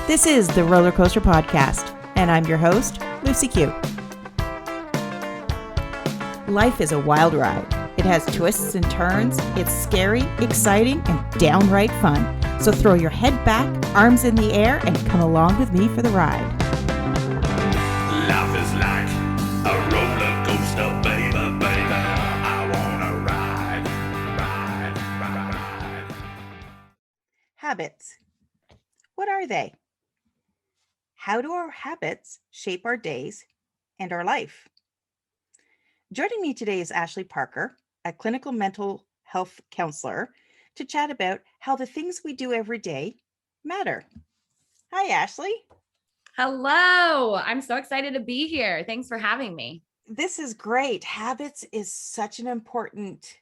This is the Roller Coaster Podcast, and I'm your host, Lucy Q. Life is a wild ride. It has twists and turns. It's scary, exciting, and downright fun. So throw your head back, arms in the air, and come along with me for the ride. Life is like a roller coaster, baby, baby. I wanna ride. Habits. What are they? How do our habits shape our days and our life? Joining me today is Ashley Parker, a clinical mental health counselor, to chat about how the things we do every day matter. Hi, Ashley. Hello. I'm so excited to be here. Thanks for having me. This is great. Habits is such an important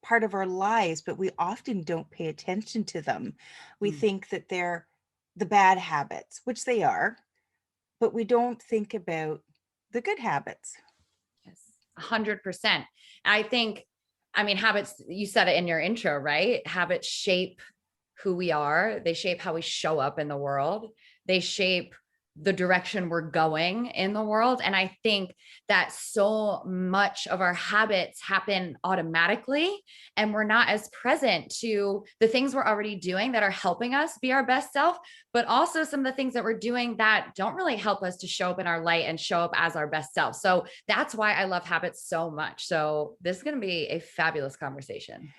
part of our lives, but we often don't pay attention to them. We think that they're the bad habits, which they are, but we don't think about the good habits. Yes, 100%. Habits, you said it in your intro, right? Habits shape who we are. They shape how we show up in the world. They shape the direction we're going in the world. And I think that so much of our habits happen automatically, and we're not as present to the things we're already doing that are helping us be our best self, but also some of the things that we're doing that don't really help us to show up in our light and show up as our best self. So that's why I love habits so much. So this is going to be a fabulous conversation.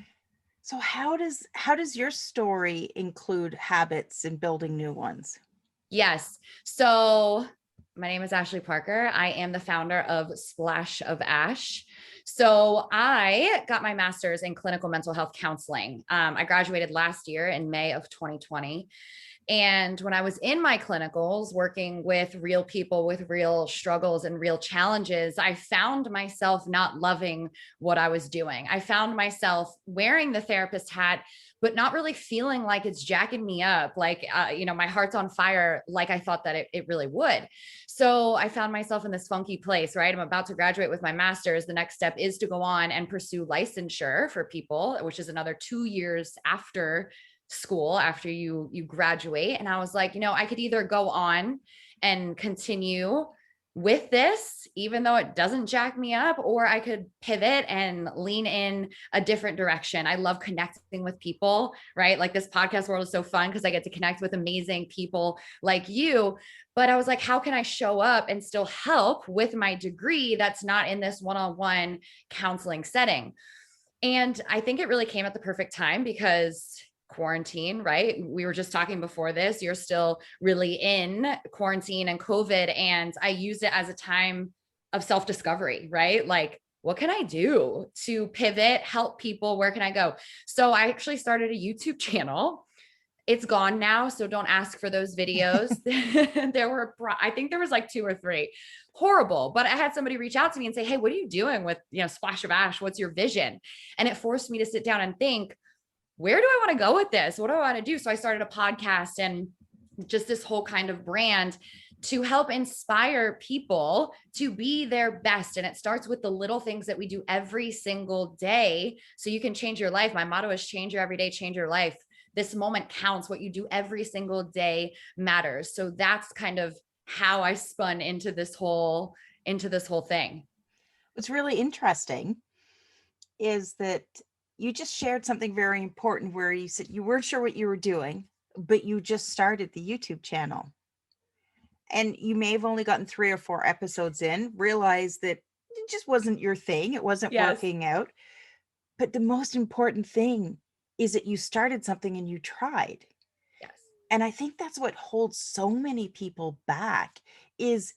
So how does your story include habits and building new ones? Yes. So my name is Ashley Parker. I am the founder of Splash of Ash. So I got my master's in clinical mental health counseling. I graduated last year in May of 2020. And when I was in my clinicals working with real people with real struggles and real challenges, I found myself not loving what I was doing. I found myself wearing the therapist hat, but not really feeling like it's jacking me up, like, my heart's on fire, like I thought that it really would. So I found myself in this funky place, right? I'm about to graduate with my master's. The next step is to go on and pursue licensure for people, which is another 2 years after school, after you graduate. And I was like, I could either go on and continue with this, even though it doesn't jack me up, or I could pivot and lean in a different direction. I love connecting with people, right? Like this podcast world is so fun because I get to connect with amazing people like you. But I was like, how can I show up and still help with my degree that's not in this one-on-one counseling setting? And I think it really came at the perfect time because quarantine, right? We were just talking before this, you're still really in quarantine and COVID. And I used it as a time of self-discovery, right? Like, what can I do to pivot, help people? Where can I go? So I actually started a YouTube channel. It's gone now, so don't ask for those videos. I think there was like 2 or 3. Horrible. But I had somebody reach out to me and say, hey, what are you doing with, Splash of Ash? What's your vision? And it forced me to sit down and think, where do I want to go with this? What do I want to do? So I started a podcast and just this whole kind of brand to help inspire people to be their best. And it starts with the little things that we do every single day so you can change your life. My motto is change your everyday, change your life. This moment counts. What you do every single day matters. So that's kind of how I spun into this whole thing. What's really interesting is that you just shared something very important where you said you weren't sure what you were doing, but you just started the YouTube channel. And you may have only gotten 3 or 4 episodes in, realized that it just wasn't your thing. It wasn't working out. But the most important thing is that you started something and you tried. Yes. And I think that's what holds so many people back is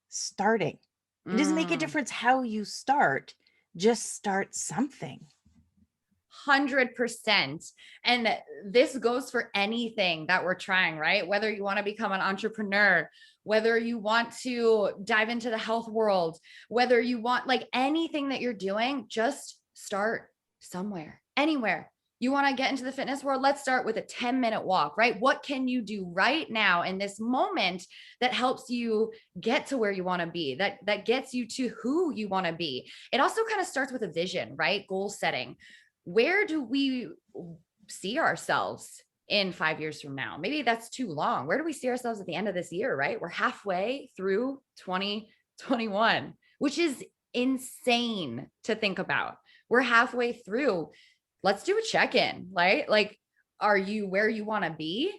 starting. It doesn't make a difference how you start, just start something. 100%. And this goes for anything that we're trying, right? Whether you want to become an entrepreneur, whether you want to dive into the health world, whether you want like anything that you're doing, just start somewhere, anywhere. You want to get into the fitness world? Let's start with a 10-minute walk, right? What can you do right now in this moment that helps you get to where you want to be, that gets you to who you want to be? It also kind of starts with a vision, right? Goal setting. Where do we see ourselves in 5 years from now? Maybe that's too long. Where do we see ourselves at the end of this year, right? We're halfway through 2021, which is insane to think about. We're halfway through. Let's do a check-in, right? Like, are you where you want to be?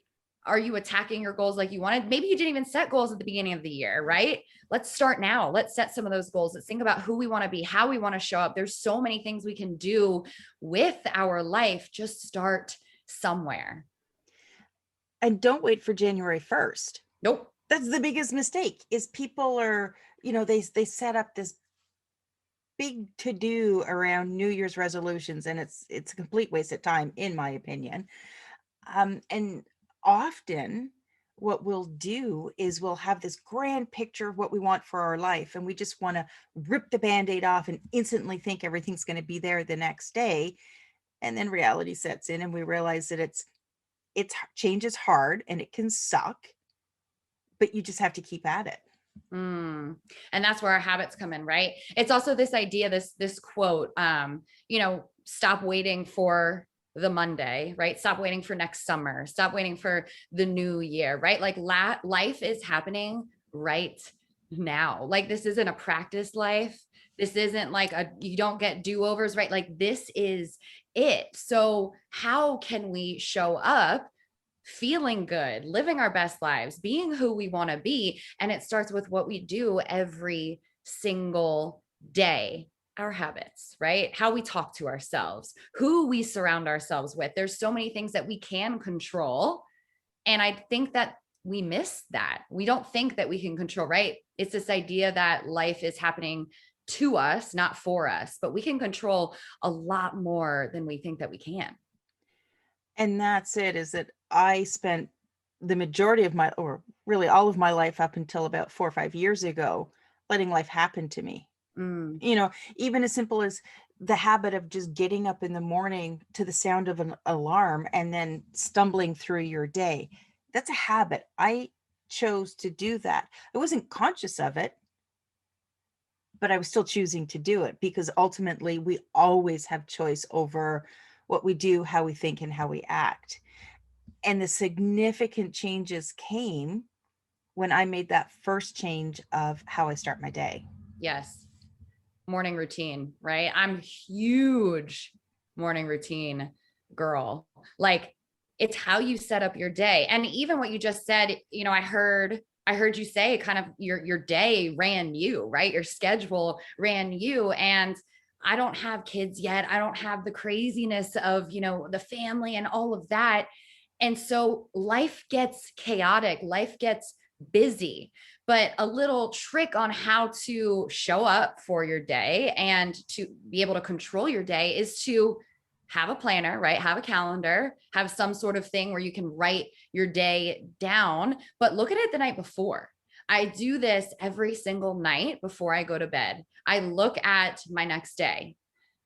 Are you attacking your goals like you wanted? Maybe you didn't even set goals at the beginning of the year, right? Let's start now. Let's set some of those goals. Let's think about who we want to be, how we want to show up. There's so many things we can do with our life. Just start somewhere. And don't wait for January 1st. Nope. That's the biggest mistake, is people are, they set up this big to-do around New Year's resolutions, and it's a complete waste of time, in my opinion. And often what we'll do is we'll have this grand picture of what we want for our life, and we just want to rip the Band-Aid off and instantly think everything's going to be there the next day. And then reality sets in and we realize that it's change is hard and it can suck, but you just have to keep at it. And that's where our habits come in, right? It's also this idea, this quote, stop waiting for the Monday, right? Stop waiting for next summer. Stop waiting for the new year, right? Like life is happening right now. Like, this isn't a practice life. This isn't like you don't get do-overs, right? Like, this is it. So how can we show up feeling good, living our best lives, being who we want to be? And it starts with what we do every single day. Our habits, right? How we talk to ourselves, who we surround ourselves with. There's so many things that we can control. And I think that we miss that. We don't think that we can control, right? It's this idea that life is happening to us, not for us, but we can control a lot more than we think that we can. And that's it, is that I spent the majority of my, or really all of my life up until about 4 or 5 years ago, letting life happen to me. Even as simple as the habit of just getting up in the morning to the sound of an alarm and then stumbling through your day. That's a habit. I chose to do that. I wasn't conscious of it, but I was still choosing to do it, because ultimately we always have choice over what we do, how we think, and how we act. And the significant changes came when I made that first change of how I start my day. Yes. Morning routine, right? I'm huge morning routine girl. Like, it's how you set up your day. And even what you just said, I heard you say kind of your day ran you, right? Your schedule ran you. And I don't have kids yet. I don't have the craziness of, the family and all of that. And so life gets chaotic, life gets busy. But a little trick on how to show up for your day and to be able to control your day is to have a planner, right? Have a calendar, have some sort of thing where you can write your day down, but look at it the night before. I do this every single night before I go to bed. I look at my next day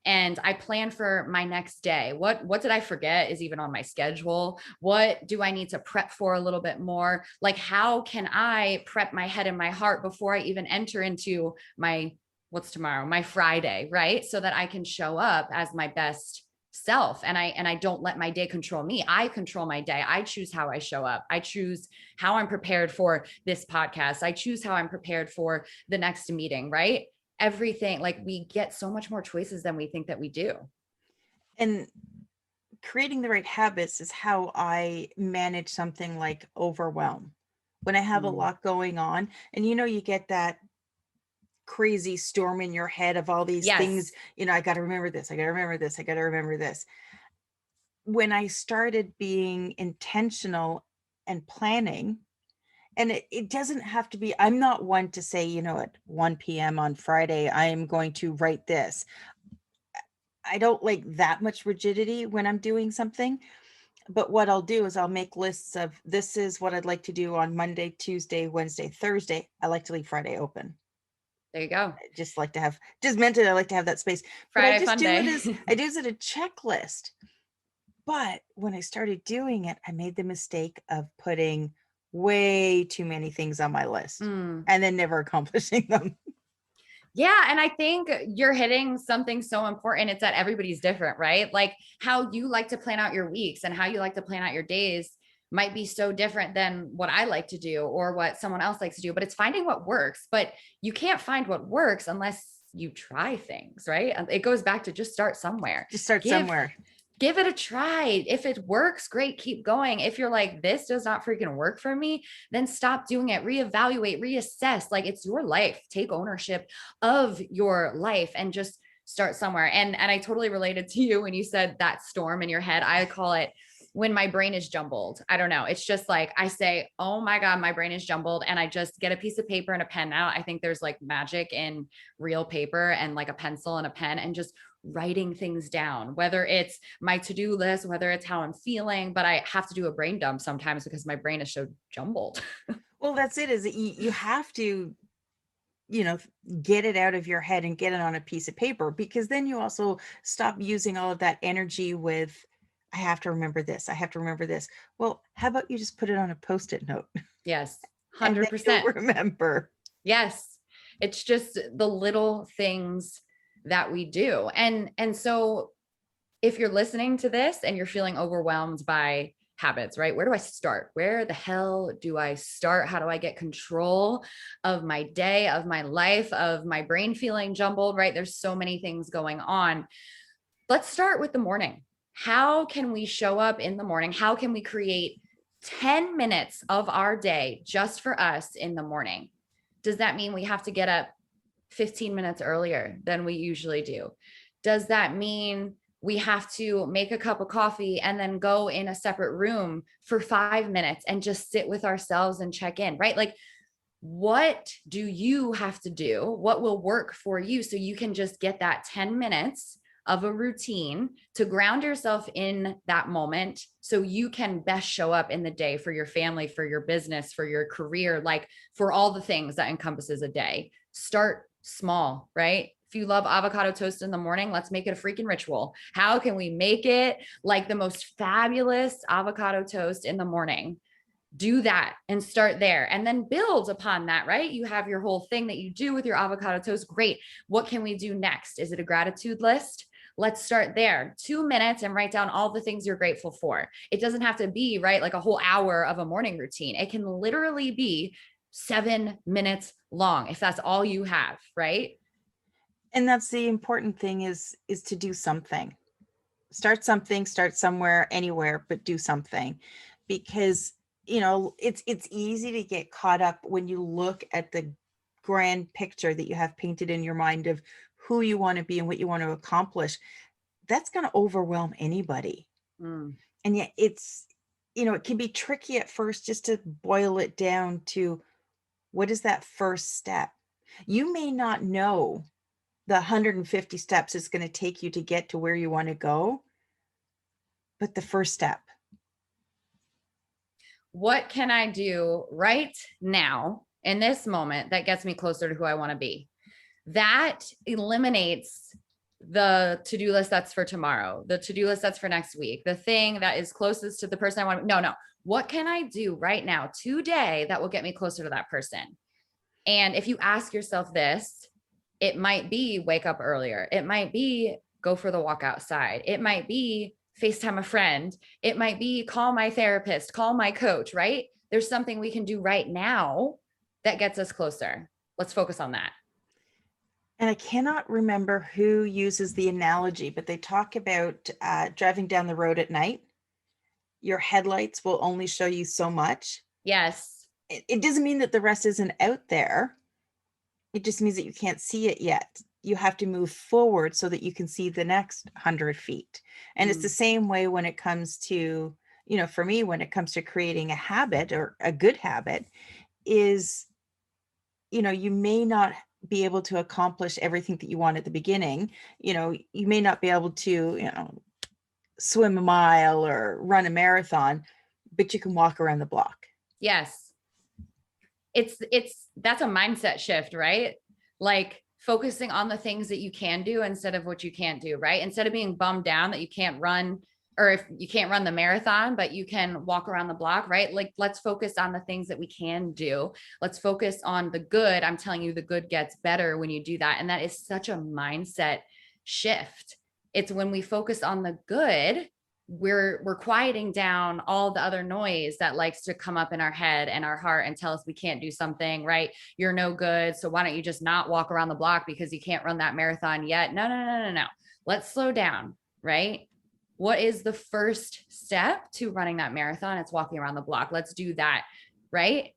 and I plan for my next day. What did I forget is even on my schedule? What do I need to prep for a little bit more? Like, how can I prep my head and my heart before I even enter into what's tomorrow, my Friday, right? So that I can show up as my best self. And I don't let my day control me. I control my day. I choose how I show up. I choose how I'm prepared for this podcast. I choose how I'm prepared for the next meeting, right? Everything. Like, we get so much more choices than we think that we do. And creating the right habits is how I manage something like overwhelm. When I have a lot going on, and you get that crazy storm in your head of all these things, I got to remember this, I got to remember this, I got to remember this. When I started being intentional and planning, and it doesn't have to be, I'm not one to say, at 1 p.m. on Friday, I am going to write this. I don't like that much rigidity when I'm doing something. But what I'll do is I'll make lists of, this is what I'd like to do on Monday, Tuesday, Wednesday, Thursday. I like to leave Friday open. There you go. I just like to have, mentally, I like to have that space. Friday, but I just fun do day. I do it as a checklist. But when I started doing it, I made the mistake of putting way too many things on my list and then never accomplishing them. Yeah. And I think you're hitting something so important. It's that everybody's different, right? Like how you like to plan out your weeks and how you like to plan out your days might be so different than what I like to do or what someone else likes to do, but it's finding what works. But you can't find what works unless you try things, right? It goes back to just start somewhere. Just start Give somewhere. give it a try. If it works, great, keep going. If you're like, this does not freaking work for me, then stop doing it, reevaluate, reassess. Like it's your life. Take ownership of your life and just start somewhere. And I totally related to you when you said that storm in your head. I call it when my brain is jumbled. I don't know. It's just like I say, oh my God, my brain is jumbled. And I just get a piece of paper and a pen out. I think there's like magic in real paper and like a pencil and a pen and just writing things down, whether it's my to-do list, whether it's how I'm feeling, but I have to do a brain dump sometimes because my brain is so jumbled. Well, that's it, is that you have to, you know, get it out of your head and get it on a piece of paper, because then you also stop using all of that energy with, I have to remember this. I have to remember this. Well, how about you just put it on a Post-it note Yes, and then you'll 100%. remember. Yes. It's just the little things that we do. And so if you're listening to this and you're feeling overwhelmed by habits, right? Where do I start? Where the hell do I start? How do I get control of my day, of my life, of my brain feeling jumbled, right? There's so many things going on. Let's start with the morning. How can we show up in the morning? How can we create 10 minutes of our day just for us in the morning? Does that mean we have to get up 15 minutes earlier than we usually do? Does that mean we have to make a cup of coffee and then go in a separate room for 5 minutes and just sit with ourselves and check in, right? Like, what do you have to do? What will work for you so you can just get that 10 minutes of a routine to ground yourself in that moment so you can best show up in the day for your family, for your business, for your career, like for all the things that encompasses a day. Start small, right? If you love avocado toast in the morning, let's make it a freaking ritual. How can we make it like the most fabulous avocado toast in the morning? Do that and start there and then build upon that, right? You have your whole thing that you do with your avocado toast. Great. What can we do next? Is it a gratitude list? Let's start there. 2 minutes and write down all the things you're grateful for. It doesn't have to be, right, like a whole hour of a morning routine. It can literally be 7 minutes long if that's all you have, right? And that's the important thing, is to do something. Start something, start somewhere, anywhere, but do something. Because, you know, it's easy to get caught up when you look at the grand picture that you have painted in your mind of who you want to be and what you want to accomplish. That's going to overwhelm anybody. Mm. And yet it's, you know, it can be tricky at first just to boil it down to, what is that first step? You may not know the 150 steps it's going to take you to get to where you want to go, but the first step. What can I do right now in this moment that gets me closer to who I want to be? That eliminates the to-do list that's for tomorrow, the to-do list that's for next week, the thing that is closest to the person I want to. No. What can I do right now, today, that will get me closer to that person? And if you ask yourself this, it might be wake up earlier. It might be go for the walk outside. It might be FaceTime a friend. It might be call my therapist, call my coach, right? There's something we can do right now that gets us closer. Let's focus on that. And I cannot remember who uses the analogy, but they talk about driving down the road at night. Your headlights will only show you so much. Yes. It doesn't mean that the rest isn't out there. It just means that you can't see it yet. You have to move forward so that you can see the next 100 feet. And it's the same way when it comes to, you know, for me, when it comes to creating a habit or a good habit, is, you know, you may not be able to accomplish everything that you want at the beginning. You know, you may not be able to, you know, swim a mile or run a marathon, but you can walk around the block. Yes. That's a mindset shift, right? Like focusing on the things that you can do instead of what you can't do, right? Instead of being bummed down that you can't run or if you can't run the marathon, but you can walk around the block, right? Like, let's focus on the things that we can do. Let's focus on the good. I'm telling you, the good gets better when you do that. And that is such a mindset shift. It's when we focus on the good, we're quieting down all the other noise that likes to come up in our head and our heart and tell us we can't do something, right? You're no good. So why don't you just not walk around the block because you can't run that marathon yet? No. Let's slow down, right? What is the first step to running that marathon? It's walking around the block. Let's do that, right?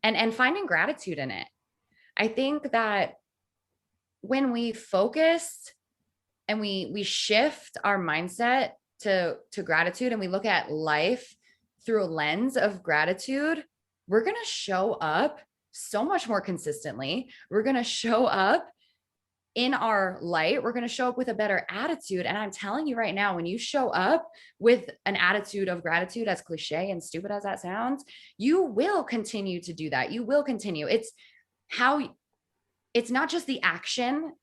And finding gratitude in it. I think that when we focus and we shift our mindset to gratitude, and we look at life through a lens of gratitude, we're going to show up so much more consistently. We're going to show up in our light. We're going to show up with a better attitude. And I'm telling you right now, when you show up with an attitude of gratitude, as cliche and stupid as that sounds, you will continue to do that. You will continue. It's not just the action,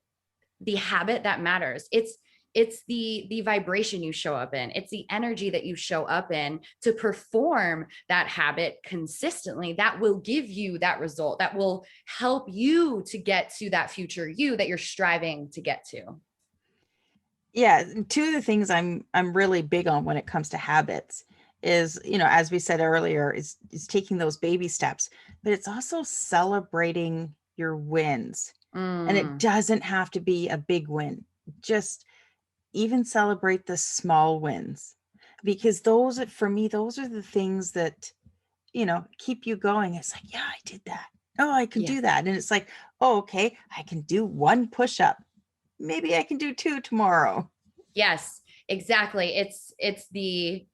the habit that matters. It's the vibration you show up in. It's the energy that you show up in to perform that habit consistently. That will give you that result, that will help you to get to that future you that you're striving to get to. Yeah, two of the things I'm really big on when it comes to habits is, as we said earlier, is taking those baby steps, but it's also celebrating your wins. And it doesn't have to be a big win. Just even celebrate the small wins, because for me, those are the things that, keep you going. It's like, yeah, I did that. Oh, I can do that. And it's like, oh, okay, I can do one push-up. Maybe I can do 2 tomorrow. Yes, exactly. It's the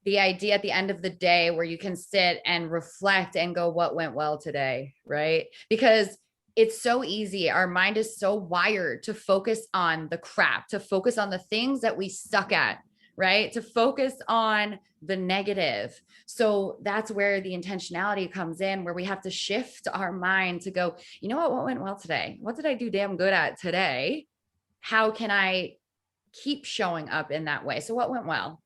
idea at the end of the day where you can sit and reflect and go, what went well today, right? Because it's so easy. Our mind is so wired to focus on the crap, to focus on the things that we suck at, right? To focus on the negative. So that's where the intentionality comes in, where we have to shift our mind to go, you know what went well today? What did I do damn good at today? How can I keep showing up in that way? So what went well?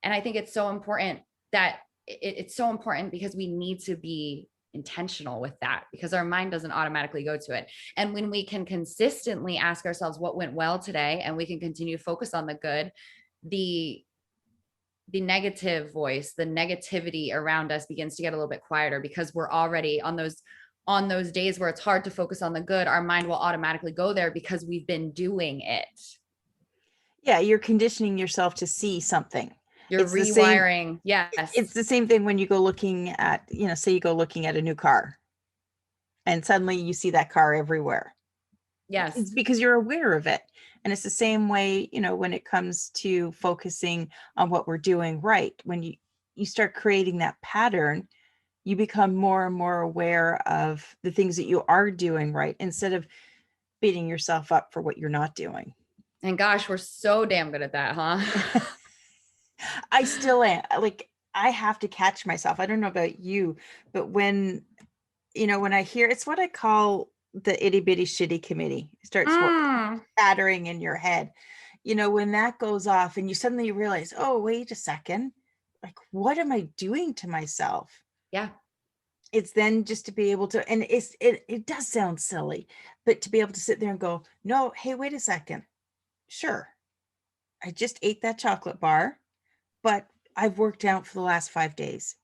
And I think it's so important that it's so important, because we need to be intentional with that, because our mind doesn't automatically go to it. And when we can consistently ask ourselves what went well today, and we can continue to focus on the good, the negative voice, the negativity around us begins to get a little bit quieter, because we're already on those days where it's hard to focus on the good. Our mind will automatically go there because we've been doing it. Yeah, you're conditioning yourself to see something. You're It's the same. rewiring. Yes. It's the same thing when you go looking at, say you go looking at a new car and suddenly you see that car everywhere. Yes. It's because you're aware of it. And it's the same way, when it comes to focusing on what we're doing right. When you start creating that pattern, you become more and more aware of the things that you are doing right, instead of beating yourself up for what you're not doing. And gosh, we're so damn good at that, huh? I still am. Like, I have to catch myself. I don't know about you, but when I hear, it's what I call the itty bitty shitty committee. It starts chattering in your head. When that goes off and you suddenly realize, oh, wait a second, like, what am I doing to myself? Yeah. It's then just to be able to, and it does sound silly, but to be able to sit there and go, no, hey, wait a second. Sure, I just ate that chocolate bar, but I've worked out for the last 5 days.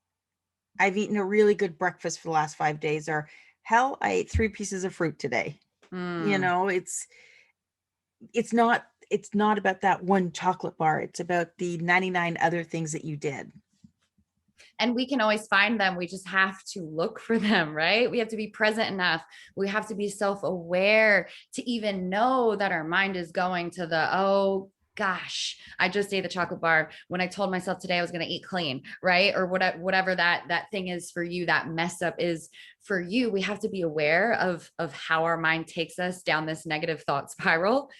I've eaten a really good breakfast for the last 5 days, or hell, I ate 3 pieces of fruit today. It's not about that one chocolate bar. It's about the 99 other things that you did. And we can always find them. We just have to look for them, right? We have to be present enough. We have to be self-aware to even know that our mind is going to the, oh gosh, I just ate the chocolate bar when I told myself today I was going to eat clean, right? Or whatever that thing is for you, that mess up is for you. We have to be aware of how our mind takes us down this negative thought spiral.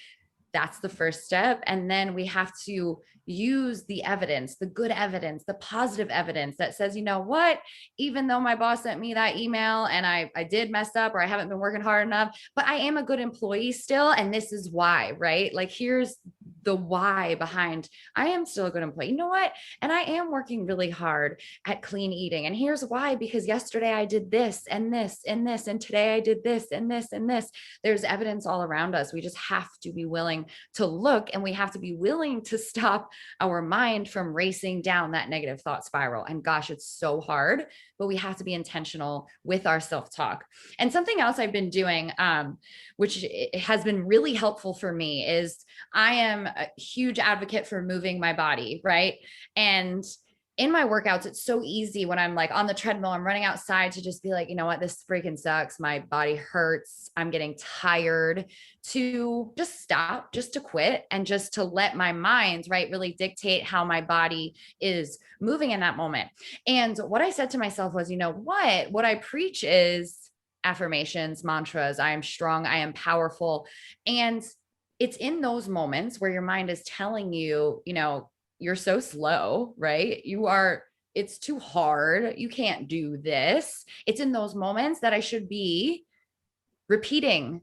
That's the first step. And then we have to use the evidence, the good evidence, the positive evidence that says, you know what, even though my boss sent me that email and I did mess up, or I haven't been working hard enough, but I am a good employee still. And this is why, right? Like, here's the why behind, I am still a good employee. You know what? And I am working really hard at clean eating. And here's why, because yesterday I did this and this and this, and today I did this and this and this. There's evidence all around us. We just have to be willing to look, and we have to be willing to stop our mind from racing down that negative thought spiral. And gosh, it's so hard, but we have to be intentional with our self-talk. And something else I've been doing, which has been really helpful for me, is I am a huge advocate for moving my body, right? And in my workouts, it's so easy when I'm like on the treadmill, I'm running outside, to just be like, you know what, this freaking sucks. My body hurts. I'm getting tired, to just stop, just to quit, and just to let my mind, right, really dictate how my body is moving in that moment. And what I said to myself was, you know what I preach is affirmations, mantras. I am strong. I am powerful. And it's in those moments where your mind is telling you, you know, you're so slow, right? It's too hard. You can't do this. It's in those moments that I should be repeating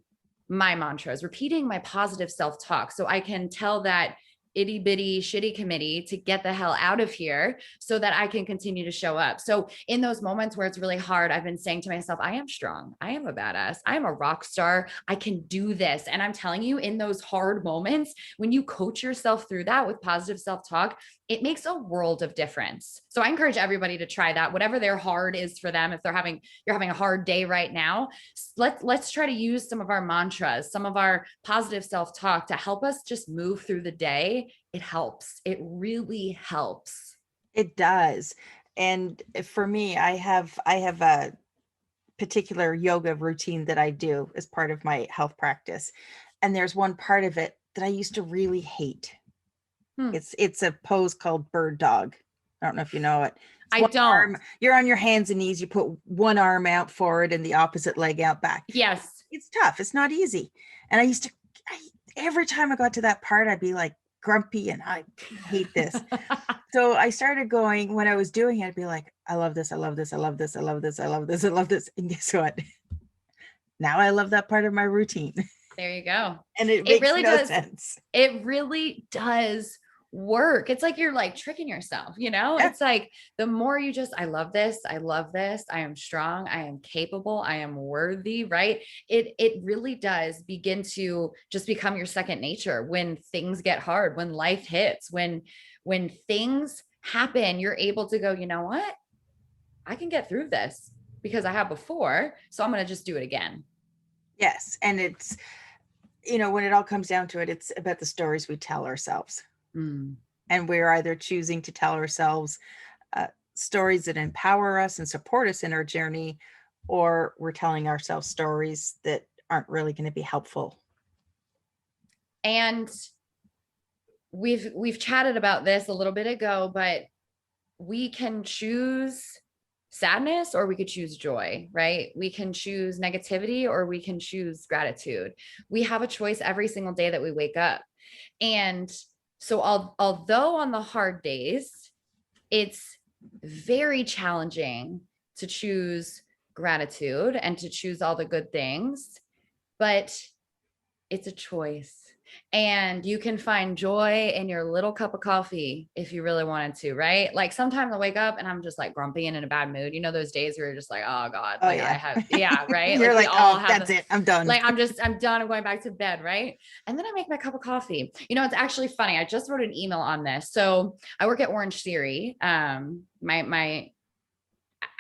my mantras, repeating my positive self-talk, so I can tell that itty bitty shitty committee to get the hell out of here, so that I can continue to show up. So in those moments where it's really hard, I've been saying to myself, I am strong. I am a badass. I am a rock star. I can do this. And I'm telling you, in those hard moments, when you coach yourself through that with positive self-talk, it makes a world of difference. So I encourage everybody to try that, whatever their hard is for them. If you're having a hard day right now, let's try to use some of our mantras, some of our positive self-talk to help us just move through the day. It helps. It really helps. It does. And for me, I have a particular yoga routine that I do as part of my health practice. And there's one part of it that I used to really hate. It's a pose called bird dog. I don't know if you know it. I don't. You're on your hands and knees. You put one arm out forward and the opposite leg out back. Yes. It's tough. It's not easy. And every time I got to that part, I'd be like grumpy and I hate this. So I started going, when I was doing it, I'd be like, I love this. I love this. I love this. I love this. I love this. I love this. And guess what? Now I love that part of my routine. There you go. And it makes really no does. sense. It really does work. It's like you're like tricking yourself, you know? Yeah. It's like the more you just, I love this, I love this, I am strong, I am capable, I am worthy, right? It really does begin to just become your second nature when things get hard, when life hits, when things happen, you're able to go, you know what? I can get through this because I have before, so I'm going to just do it again. Yes. And it's, you know, when it all comes down to it, it's about the stories we tell ourselves. And we're either choosing to tell ourselves stories that empower us and support us in our journey, or we're telling ourselves stories that aren't really going to be helpful. And we've chatted about this a little bit ago, but we can choose sadness or we could choose joy, right? We can choose negativity or we can choose gratitude. We have a choice every single day that we wake up. And so although on the hard days, it's very challenging to choose gratitude and to choose all the good things, but it's a choice. And you can find joy in your little cup of coffee if you really wanted to, right? Like sometimes I wake up and I'm just like grumpy and in a bad mood. You know, those days where you're just like, oh God, like yeah. I have, yeah, right? You're like, we all oh, have that's it. I'm done. Like, I'm done. I'm going back to bed, right? And then I make my cup of coffee. You know, it's actually funny. I just wrote an email on this. So I work at Orange Theory. My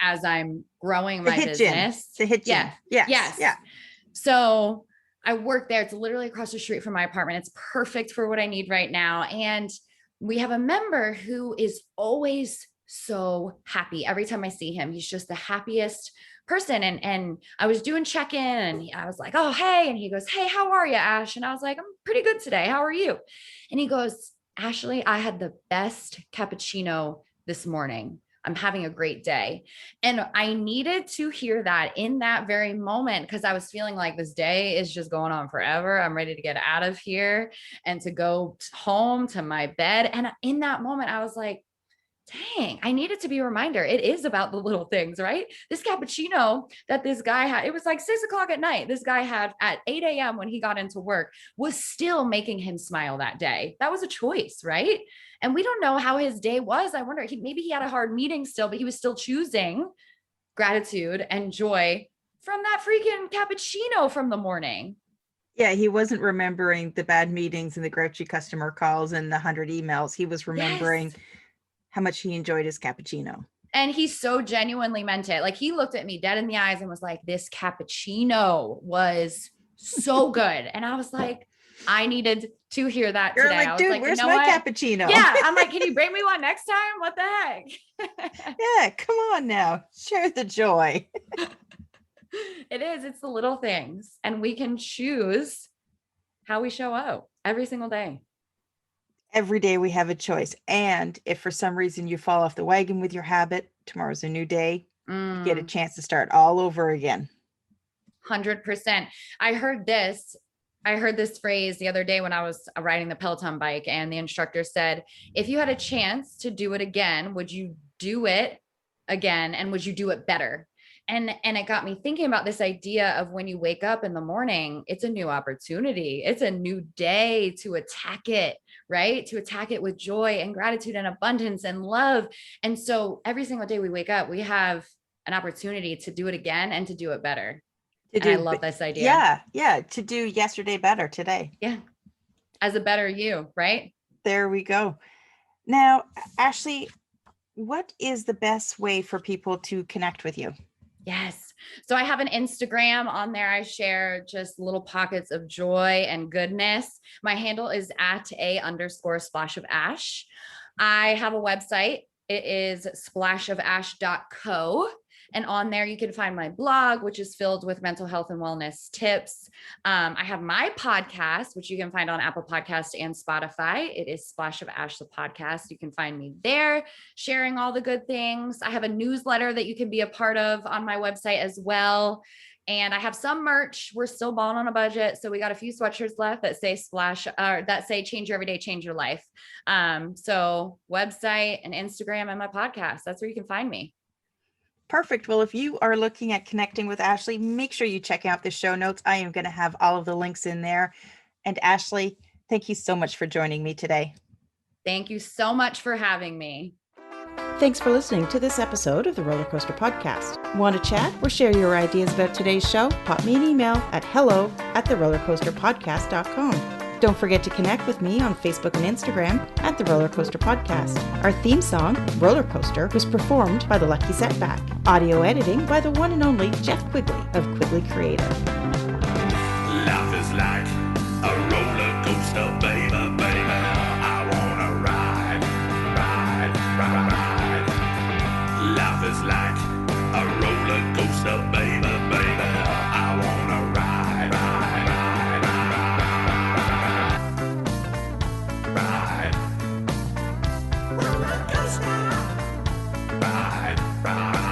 as I'm growing my business. The Hitchin. Yeah. Yes. Yeah. So I work there. It's literally across the street from my apartment. It's perfect for what I need right now. And we have a member who is always so happy. Every time I see him, he's just the happiest person. And I was doing check-in and I was like, oh, hey. And he goes, hey, how are you, Ash? And I was like, I'm pretty good today. How are you? And he goes, Ashley, I had the best cappuccino this morning. I'm having a great day. And I needed to hear that in that very moment, because I was feeling like this day is just going on forever. I'm ready to get out of here and to go home to my bed. And in that moment, I was like, dang, I needed to be a reminder. It is about the little things, right? This cappuccino that this guy had, it was like 6 o'clock at night. This guy had at 8 a.m. when he got into work was still making him smile that day. That was a choice, right? And we don't know how his day was. I wonder, maybe he had a hard meeting still, but he was still choosing gratitude and joy from that freaking cappuccino from the morning. Yeah, he wasn't remembering the bad meetings and the grouchy customer calls and the 100 emails. He was remembering Yes. how much he enjoyed his cappuccino. And he so genuinely meant it. Like he looked at me dead in the eyes and was like, this cappuccino was so good. And I was like, I needed to hear that You're today. like, I was dude, like, where's you know my what? cappuccino? Yeah. I'm like, can you bring me one next time? What the heck? Yeah, come on now. Share the joy. It is. It's the little things. And we can choose how we show up every single day. Every day we have a choice. And if for some reason you fall off the wagon with your habit, tomorrow's a new day. You get a chance to start all over again. 100%. I heard this phrase the other day when I was riding the Peloton bike, and the instructor said, if you had a chance to do it again, would you do it again? And would you do it better? And it got me thinking about this idea of when you wake up in the morning, it's a new opportunity. It's a new day to attack it, right? To attack it with joy and gratitude and abundance and love. And so every single day we wake up, we have an opportunity to do it again and to do it better. And I love this idea. Yeah. To do yesterday better today. Yeah. As a better you, right? There we go. Now, Ashley, what is the best way for people to connect with you? Yes. So I have an Instagram. On there I share just little pockets of joy and goodness. My handle is at @a_splash of ash. I have a website. It is splashofash.co. And on there, you can find my blog, which is filled with mental health and wellness tips. I have my podcast, which you can find on Apple Podcast and Spotify. It is Splash of Ash, the podcast. You can find me there sharing all the good things. I have a newsletter that you can be a part of on my website as well. And I have some merch. We're still balling on a budget. So we got a few sweatshirts left that say that say change your everyday, change your life. So website and Instagram and my podcast, that's where you can find me. Perfect. Well, if you are looking at connecting with Ashley, make sure you check out the show notes. I am going to have all of the links in there. And Ashley, thank you so much for joining me today. Thank you so much for having me. Thanks for listening to this episode of the Roller Coaster Podcast. Want to chat or share your ideas about today's show? Pop me an email at hello@therollercoasterpodcast.com. Don't forget to connect with me on Facebook and Instagram at The Roller Coaster Podcast. Our theme song, Roller Coaster, was performed by The Lucky Setback. Audio editing by the one and only Jeff Quigley of Quigley Creative. Life is like a roller coaster, baby, baby. I wanna ride, ride, ride, ride. Life is like a roller coaster, baby, baby. I wanna ride, ride, ride, ride, ride. Roller coaster. Ride, ride.